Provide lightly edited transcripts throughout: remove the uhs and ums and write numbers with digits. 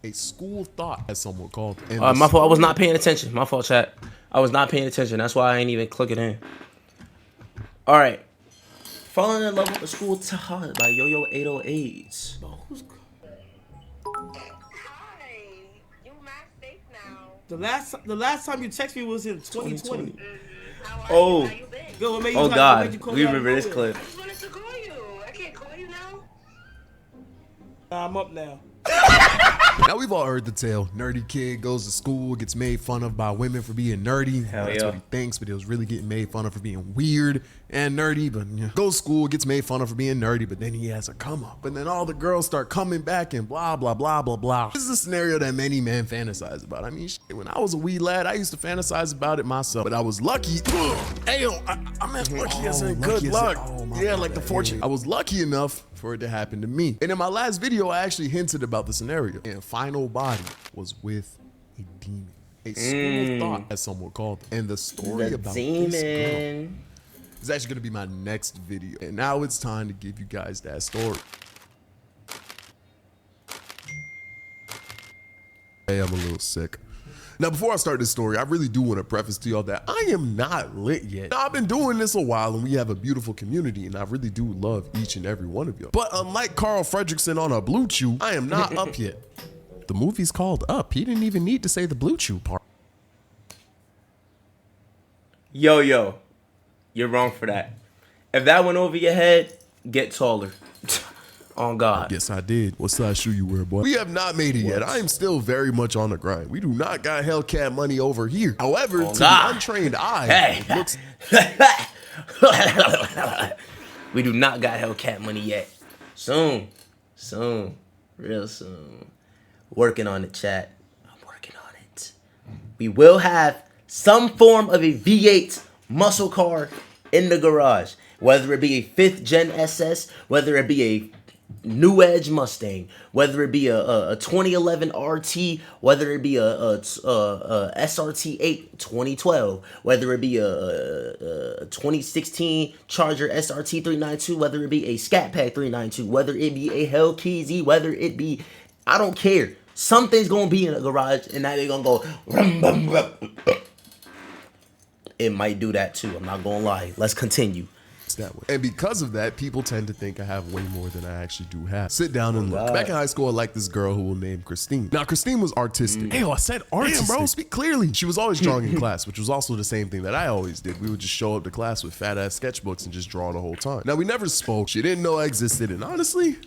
A school thought, as someone called it. My fault. I was not paying attention. My fault, chat. I was not paying attention. That's why I ain't even clicking in. All right. Falling in love with the school thought by YOYO808. The last time you texted me was in 2020. Oh. Good, what made you Oh what God. made you call We me out remember of this nowhere? clip. I just wanted to call you. I can't call you now. I'm up now. Now we've all heard the tale. Nerdy kid goes to school, gets made fun of by women for being nerdy. Hell That's yeah. what he thinks, but he was really getting made fun of for being weird and nerdy. But goes to school, gets made fun of for being nerdy, but then he has a come up. And then all the girls start coming back and blah, blah, blah, blah, blah. This is a scenario that many men fantasize about. I mean, shit, when I was a wee lad, I used to fantasize about it myself. But I was lucky. I meant lucky as in good luck. Yeah, like the fortune. I was lucky enough for it to happen to me. And in my last video, I actually hinted about the scenario. And final body was with a demon. A school thought, as someone called it. And the story The about demon. this girl is actually going to be my next video. And now it's time to give you guys that story. Hey, I'm a little sick. Now, before I start this story, I really do want to preface to y'all that I am not lit yet. Now, I've been doing this a while and we have a beautiful community and I really do love each and every one of y'all. But unlike Carl Fredrickson on a Blue Chew, I am not up yet. The movie's called Up. He didn't even need to say the Blue Chew part. Yo, you're wrong for that. If that went over your head, get taller. On God. Yes, I did. What size shoe you wear, boy? We have not made it yet. I am still very much on the grind. We do not got Hellcat money over here. However, to the untrained eye, it looks... We do not got Hellcat money yet. Soon. Real soon. Working on it, chat. I'm working on it. We will have some form of a V8 muscle car in the garage. Whether it be a 5th gen SS, whether it be a New Edge Mustang, whether it be a 2011 RT, whether it be a SRT 8 2012, whether it be a 2016 Charger SRT 392, whether it be a Scat Pack 392, whether it be a Hellkeezy, whether it be, I don't care. Something's gonna be in the garage, and now they're gonna go. Rum, bum, rum. It might do that too. I'm not gonna lie. Let's continue. That way. And because of that, people tend to think I have way more than I actually do have. Sit down and look. Back in high school, I liked this girl who will name Christine. Now, Christine was artistic. Hey, I said artistic. Damn, bro, speak clearly. She was always drawing in class, which was also the same thing that I always did. We would just show up to class with fat-ass sketchbooks and just draw the whole time. Now, we never spoke. She didn't know I existed, and honestly,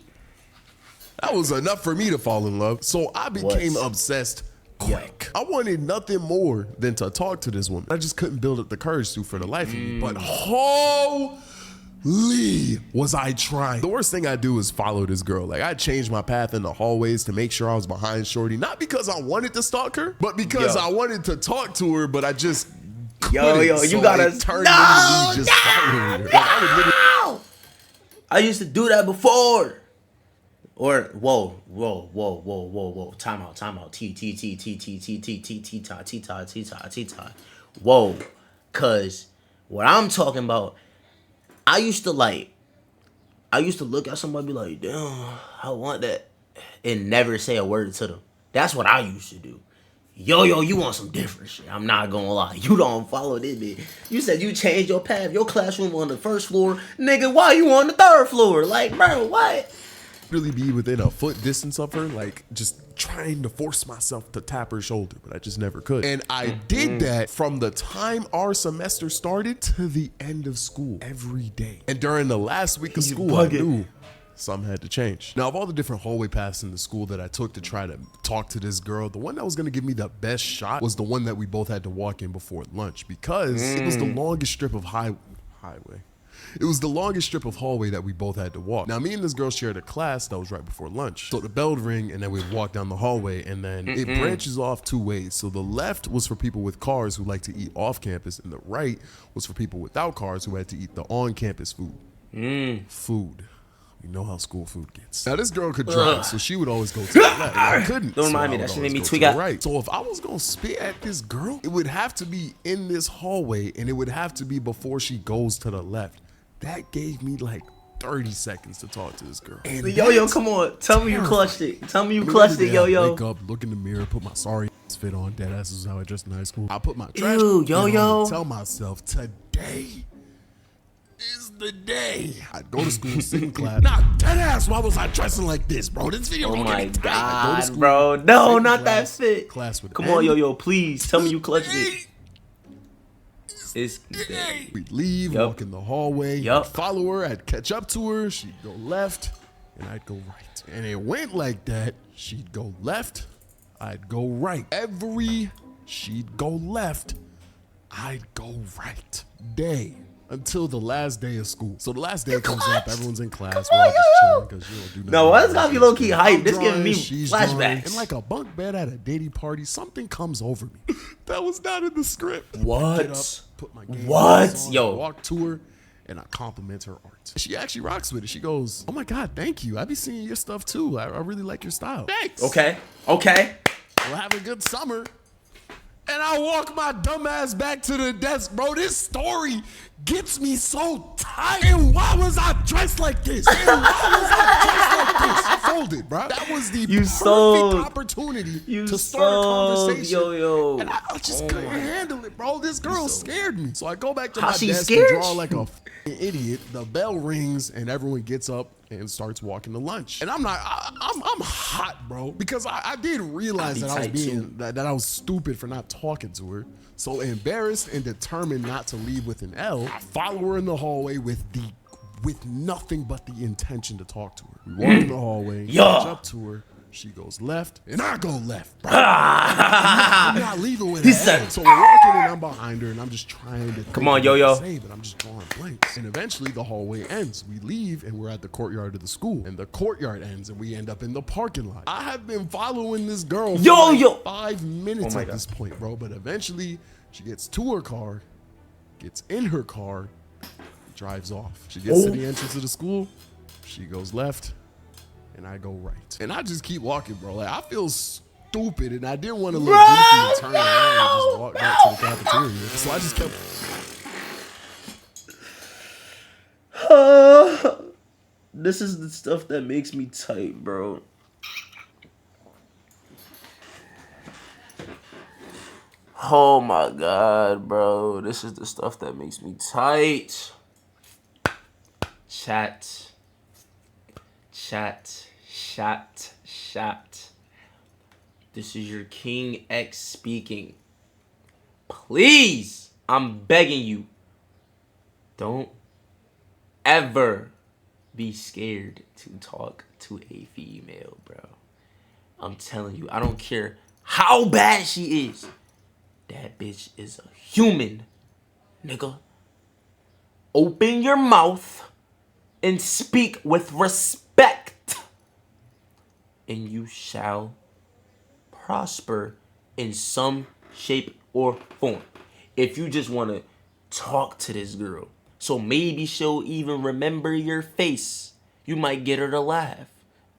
that was enough for me to fall in love. So I became obsessed quick. I wanted nothing more than to talk to this woman. I just couldn't build up the courage to for the life of me. But was I trying. The worst thing I do is follow this girl. Like, I changed my path in the hallways to make sure I was behind Shorty, not because I wanted to stalk her, but because I wanted to talk to her, but I just couldn't. You gotta turn into me just following her. Like, I would literally... I used to do that before. Or whoa. Time out. T. Whoa. Cause what I'm talking about, I used to look at somebody and be like, damn, I want that, and never say a word to them. That's what I used to do. Yo, you want some different shit. I'm not gonna lie. You don't follow this bitch. You said you changed your path. Your classroom on the first floor. Nigga, why you on the 3rd floor? Like, bro, what? Really be within a foot distance of her, like just trying to force myself to tap her shoulder, but I just never could. And I did that from the time our semester started to the end of school every day. And during the last week of school, I knew something had to change. Now, of all the different hallway paths in the school that I took to try to talk to this girl, the one that was gonna give me the best shot was the one that we both had to walk in before lunch, because it was the longest strip of highway. It was the longest strip of hallway that we both had to walk. Now, me and this girl shared a class that was right before lunch. So the bell would ring and then we'd walk down the hallway, and then it branches off 2 ways. So the left was for people with cars who like to eat off campus, and the right was for people without cars who had to eat the on-campus food. Food. You know how school food gets. Now, this girl could drive, so she would always go to the left. And I couldn't. Don't remind me, that shit made me tweak out. Right. So if I was gonna spit at this girl, it would have to be in this hallway, and it would have to be before she goes to the left. That gave me like 30 seconds to talk to this girl. And Yo-Yo, come on. Tell me you clutched it. Tell me you clutched it, I Yo-Yo. wake up, look in the mirror, put my sorry ass fit on. Dead ass is how I dressed in high school. I put my trash Ew, fit on Yo-Yo. and tell myself, today is the day. I'd go to school, sit in class. Nah, dead ass, why was I dressing like this, bro? This video Oh don't my get me tight. I'd go to God, school, bro. sit No, in not that class, fit. Class would Come end. on, Yo-Yo, please. Tell me you clutched it. It's We'd leave, Yup. walk in the hallway, Yup. I'd follow her, I'd catch up to her, she'd go left, and I'd go right. And it went like that. She'd go left, I'd go right. She'd go left, I'd go right. Day. Until the last day of school. So the last day comes up, everyone's in class, we're all just chilling because you don't do nothing. No, that's gotta be low-key hype. I'm This giving drawing, me she's drawing, flashbacks. and like a bunk bed at a dating party, something comes over me. That was not in the script. What? Get up, put my game What? on, Yo. walk to her, and I compliment her art. She actually rocks with it. She goes, "Oh my God, thank you. I be seeing your stuff too. I really like your style." Thanks. Okay. We'll have a good summer. And I walk my dumb ass back to the desk, bro. This story gets me so tight. And why was I dressed like this? And why was I dressed like this? I folded, bro. That was the perfect sold. opportunity You to start a sold, conversation. Yo-Yo. And I just couldn't handle it, bro. This girl scared me. So I go back to How my she desk scared and draw you? like a idiot. The bell rings and everyone gets up and starts walking to lunch. And I'm hot, bro, because I did realize that I was tight, being that I was stupid for not talking to her. So embarrassed and determined not to leave with an L, I follow her in the hallway with nothing but the intention to talk to her. We walk in the hallway, catch up to her. She goes left, and I go left, bro. I'm not leaving with an L. So we're walking, and I'm behind her, and I'm just trying to Come on, Yo-Yo. say, but I'm just drawing blanks. And eventually, the hallway ends. We leave, and we're at the courtyard of the school. And the courtyard ends, and we end up in the parking lot. I have been following this girl for Yo-Yo. like 5 minutes Oh my at this point, bro. But eventually, she gets to her car, gets in her car, drives off. She gets to the entrance of the school. She goes left, and I go right. And I just keep walking, bro. Like, I feel stupid, and I didn't want to look goofy and turn around and just walk back to the cafeteria. So I just kept. This is the stuff that makes me tight, bro. Oh my God, bro. This is the stuff that makes me tight. Chat. This is your King X speaking. Please, I'm begging you. Don't ever be scared to talk to a female, bro. I'm telling you, I don't care how bad she is. That bitch is a human, nigga. Open your mouth and speak with respect, and you shall prosper in some shape or form. If you just want to talk to this girl, so maybe she'll even remember your face. You might get her to laugh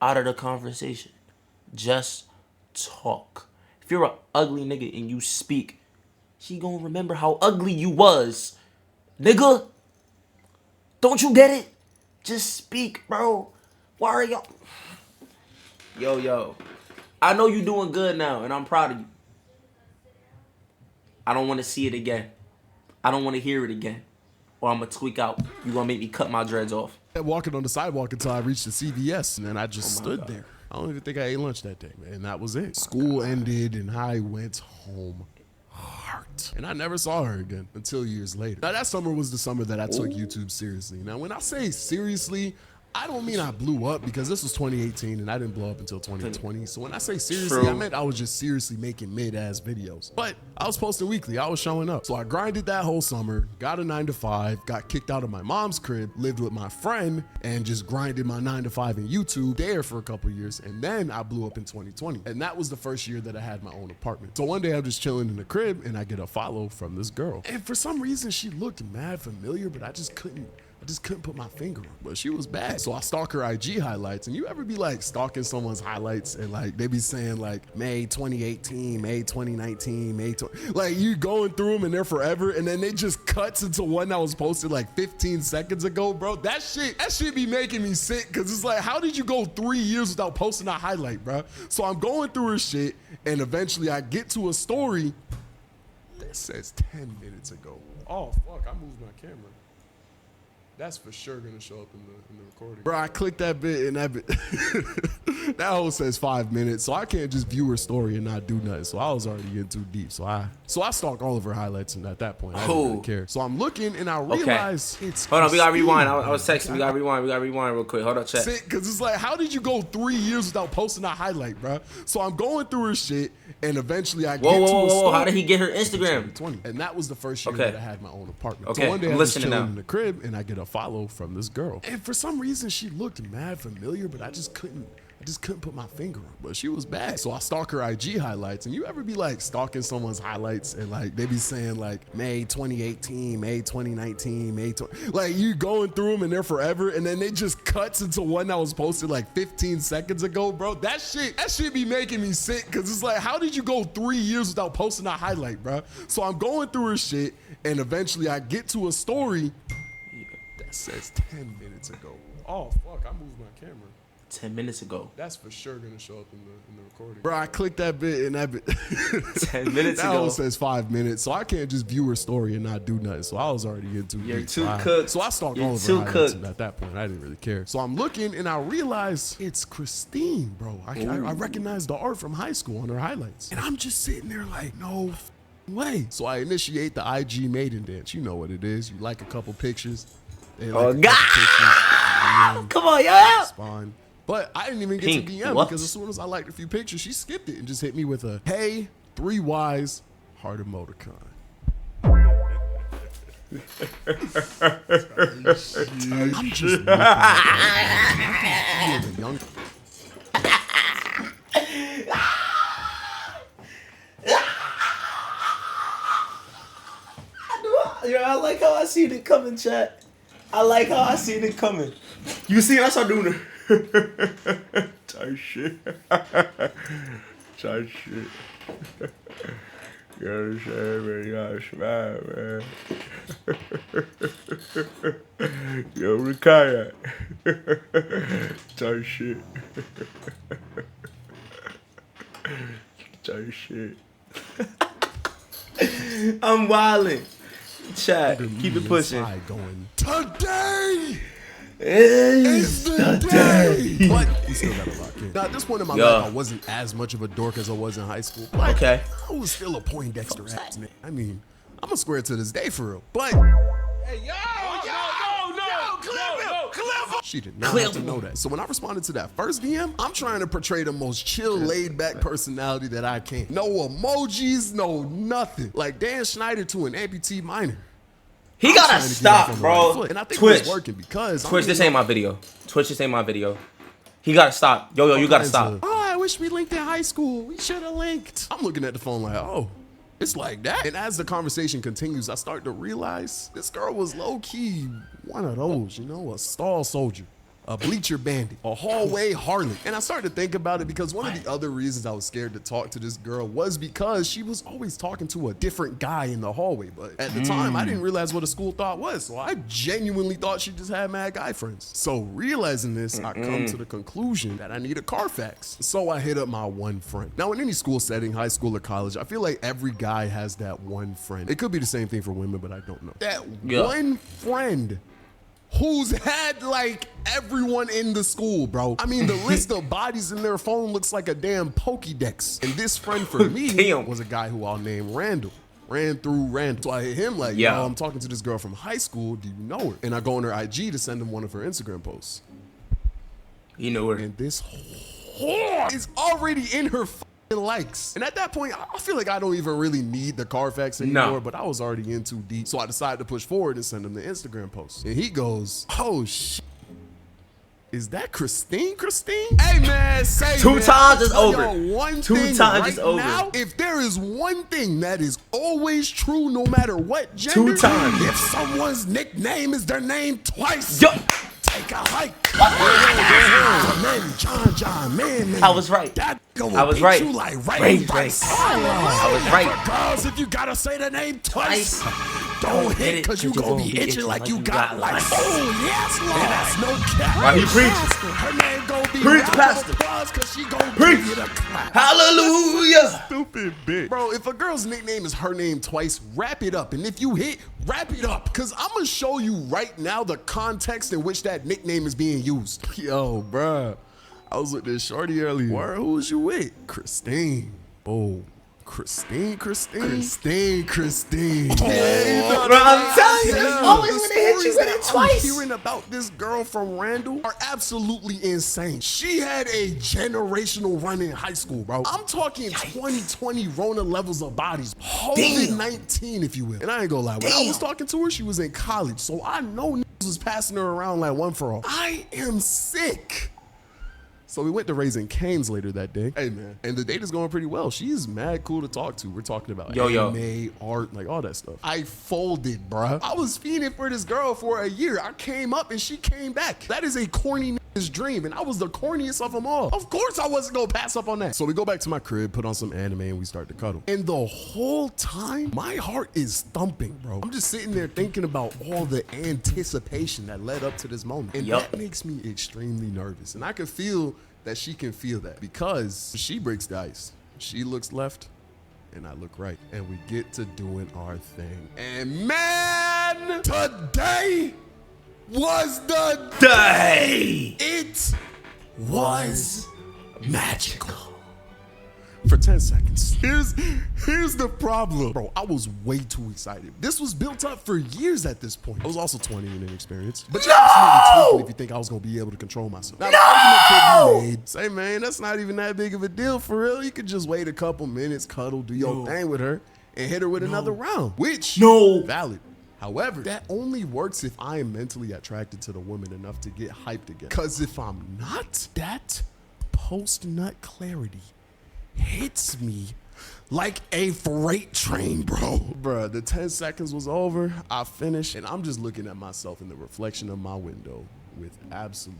out of the conversation. Just talk. If you're an ugly nigga and you speak, she gonna remember how ugly you was. Nigga, don't you get it? Just speak, bro. Why are y'all? Yo. I know you doing good now, and I'm proud of you. I don't want to see it again. I don't want to hear it again. Or I'm going to tweak out. You going to make me cut my dreads off. Walking on the sidewalk until I reached the CVS, and then I just stood there. I don't even think I ate lunch that day, man. And that was it. School ended, and I went home hurt. And I never saw her again until years later. Now, that summer was the summer that I took YouTube seriously. Now, when I say seriously, I don't mean I blew up, because this was 2018 and I didn't blow up until 2020. So when I say seriously, I meant I was just seriously making mid-ass videos. But I was posting weekly. I was showing up. So I grinded that whole summer, got a 9-to-5, got kicked out of my mom's crib, lived with my friend, and just grinded my 9-to-5 in YouTube there for a couple years. And then I blew up in 2020. And that was the first year that I had my own apartment. So one day I'm just chilling in the crib and I get a follow from this girl. And for some reason she looked mad familiar, but I just couldn't I just couldn't put my finger on it, but she was bad. So I stalk her IG highlights, and you ever be like stalking someone's highlights and like they be saying like May 2018, May 2019, like you going through them and they're forever, and then they just cuts into one that was posted like 15 seconds ago, bro. That shit be making me sick, because it's like, how did you go 3 years without posting a highlight, bro? So I'm going through her shit, and eventually I get to a story that says 10 minutes ago. Oh fuck, I moved my camera. That's for sure gonna show up in the recording. Bro, I clicked that bit, and that bit that whole says 5 minutes, so I can't just view her story and not do nothing. So I was already in too deep. So I stalked all of her highlights, and at that point I didn't really care. So I'm looking, and I realize it's Hold on, we gotta rewind. I was texting. We gotta rewind real quick. Hold on, check. Because it's like, how did you go 3 years without posting a highlight, bro? So I'm going through her shit, and eventually I get to a story. How did he get her Instagram? 20. And that was the first year that I had my own apartment. Okay, So one day I'm I was listening chilling now. in the crib, and I get a follow from this girl. And for some reason, she looked mad familiar, but I just couldn't put my finger on it. But she was bad. So I stalk her IG highlights, and you ever be like stalking someone's highlights and like they be saying like May 2018, May 2019, like you going through them and they're forever, and then they just cuts into one that was posted like 15 seconds ago, bro. That shit be making me sick, because it's like, how did you go 3 years without posting a highlight, bro? So I'm going through her shit, and eventually I get to a story that says 10 minutes ago. Oh fuck, I moved my camera. 10 minutes ago. That's for sure gonna show up in the recording. Bro, I clicked that bit, and that bit 10 minutes that ago. one says 5 minutes, so I can't just view her story and not do nothing. So I was already in too You're deep. too So cooked. So I stalked You're all of her too highlights, cooked. and at that point I didn't really care. So I'm looking, and I realize it's Christine, bro. I recognize the art from high school on her highlights, and I'm just sitting there like, no way. So I initiate the IG maiden dance. You know what it is. You like a couple pictures. They like a couple pictures, Come on, yo. respond. But I didn't even get Pink, to DM what? because as soon as I liked a few pictures, she skipped it and just hit me with a, hey, 3 Ys, heart emoticon. I'm just looking at the young. Yo, I like how I seen it coming, chat. I like how I seen it coming. You see, I start doing it. Type shit. Type shit. You understand, man? You gotta smile, man. Yo, retire. Type shit. Type shit. I'm wildin'. Chat, keep it pushing. Going, today is the day. But we still got a lot in. Now, at this point in my Yo. life, I wasn't as much of a dork as I was in high school. But Okay. I was still a Poindexter ass nigga. I mean, I'm a square to this day for real. But Hey, yo, she did not have to know that. So when I responded to that first DM, I'm trying to portray the most chill, laid-back personality that I can. No emojis, no nothing. Like Dan Schneider to an amputee minor. He I'm gotta trying to get off stop, on the bro. right foot. And I think Twitch. it's working because Twitch, this ain't my video. Twitch, this ain't my video. He gotta stop. Yo, you gotta stop. Oh, I wish we linked in high school. We should have linked. I'm looking at the phone like, oh, it's like that. And as the conversation continues, I start to realize this girl was low-key one of those, you know, a stall soldier, a bleacher bandit, a hallway harlot. And I started to think about it because one of the other reasons I was scared to talk to this girl was because she was always talking to a different guy in the hallway. But at the time, I didn't realize what a school thought was. So I genuinely thought she just had mad guy friends. So realizing this, I come to the conclusion that I need a Carfax. So I hit up my one friend. Now in any school setting, high school or college, I feel like every guy has that one friend. It could be the same thing for women, but I don't know. That one friend who's had like everyone in the school, bro. I mean, the list of bodies in their phone looks like a damn Pokédex. And this friend for me was a guy who I'll name Randall. Ran through Randall. So I hit him like, yo, I'm talking to this girl from high school. Do you know her? And I go on her IG to send him one of her Instagram posts. You know her. And this whore is already in her likes. And at that point, I feel like I don't even really need the Carfax anymore, but I was already in too deep. So I decided to push forward and send him the Instagram post. And he goes, oh shit. Is that Christine? Hey man, say Two man, times is I'll tell over. y'all one Two thing times right is over. Now, if there is one thing that is always true, no matter what gender, 2 times. if someone's nickname is their name twice, Yo. take a hike. Man, John, man. I was right. That I was right. You like Ray. rice. I was right. For girls, if you gotta say the name twice, don't hit it, cause you gonna be itching like you got lice. Oh yes, Lord. And that's no cap. Right, he preached. Her name gonna be Preach, round of Pastor. applause, cause she gonna Preach. give you the clap. Hallelujah. Stupid bitch. Bro, if a girl's nickname is her name twice, wrap it up. And if you hit, wrap it up. Cause I'm gonna show you right now the context in which that nickname is being used. Yo, bruh. I was with this shorty earlier. Where, who was you with? Christine. Oh, Christine. Bro, I'm telling you, it's always when they hit you with it twice. I'm hearing about this girl from Randall are absolutely insane. She had a generational run in high school, bro. I'm talking 2020 Rona levels of bodies. COVID-19, if you will. And I ain't gonna lie, when I was talking to her, she was in college, so I know niggas was passing her around like one for all. I am sick. So we went to Raising Cane's later that day. Hey, man. And the date is going pretty well. She's mad cool to talk to. We're talking about anime, art, like all that stuff. I folded, bruh. I was fiending for this girl for a year. I came up and she came back. That is a corny nigga's dream. And I was the corniest of them all. Of course I wasn't going to pass up on that. So we go back to my crib, put on some anime, and we start to cuddle. And the whole time, my heart is thumping, bro. I'm just sitting there thinking about all the anticipation that led up to this moment. And that makes me extremely nervous. And I can feel that she can feel that because she breaks the ice. She looks left and I look right and we get to doing our thing. And man, today was the day. It was magical. For 10 seconds. Here's the problem. Bro, I was way too excited. This was built up for years at this point. I was also 20 and inexperienced. But you're absolutely tweaking if you think I was going to be able to control myself. Now, the argument could be made. Say, man, that's not even that big of a deal for real. You could just wait a couple minutes, cuddle, do your thing with her, and hit her with another round. Which, valid. However, that only works if I am mentally attracted to the woman enough to get hyped again. Because if I'm not, that post-nut clarity hits me like a freight train, bro. Bruh, the 10 seconds was over. I finished, and I'm just looking at myself in the reflection of my window with absolute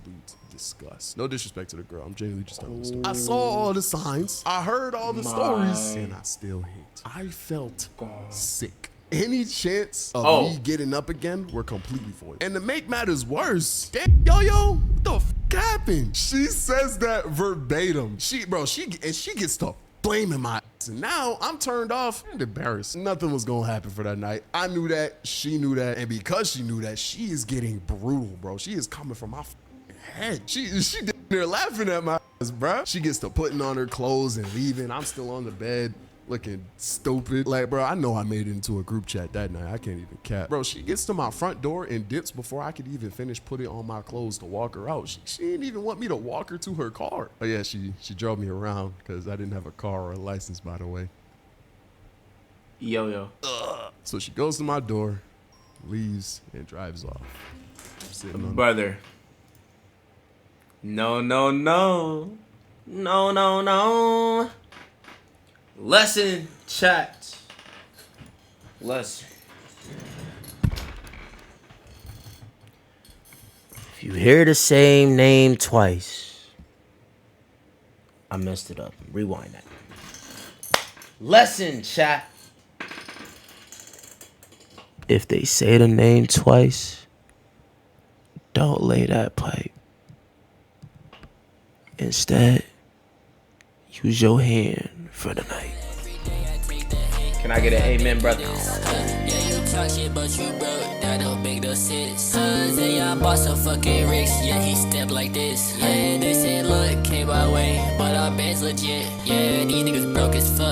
disgust. No disrespect to the girl. I'm genuinely just telling the story. I saw all the signs. I heard all the stories, and I still hate. I felt sick. Any chance of me getting up again were completely foiled. And to make matters worse, damn, Yo-Yo, what the f happened? She says that verbatim. She gets to blaming my ass. And now I'm turned off and embarrassed. Nothing was gonna happen for that night. I knew that, she knew that, and because she knew that, she is getting brutal, bro. She is coming from my head. She did there laughing at my ass, bro. She gets to putting on her clothes and leaving. I'm still on the bed, looking stupid. Like, bro, I know I made it into a group chat that night. I can't even cap. Bro, she gets to my front door and dips before I could even finish putting on my clothes to walk her out. She didn't even want me to walk her to her car. Oh yeah, she drove me around because I didn't have a car or a license, by the way. Yo-yo. So she goes to my door, leaves, and drives off. I'm sitting on Brother. No. Lesson, chat. Lesson. If you hear the same name twice, I messed it up. Rewind that. Lesson, chat. If they say the name twice, don't lay that pipe. Instead, use your hand for the night. Can I get an amen, brother? Yeah, you talk shit, but you broke. That don't make no sense. Say y'all bought some fucking ricks. Yeah, he stepped like this. Yeah, they said, look, came my way, but our band's legit. Yeah, these niggas broke as fuck.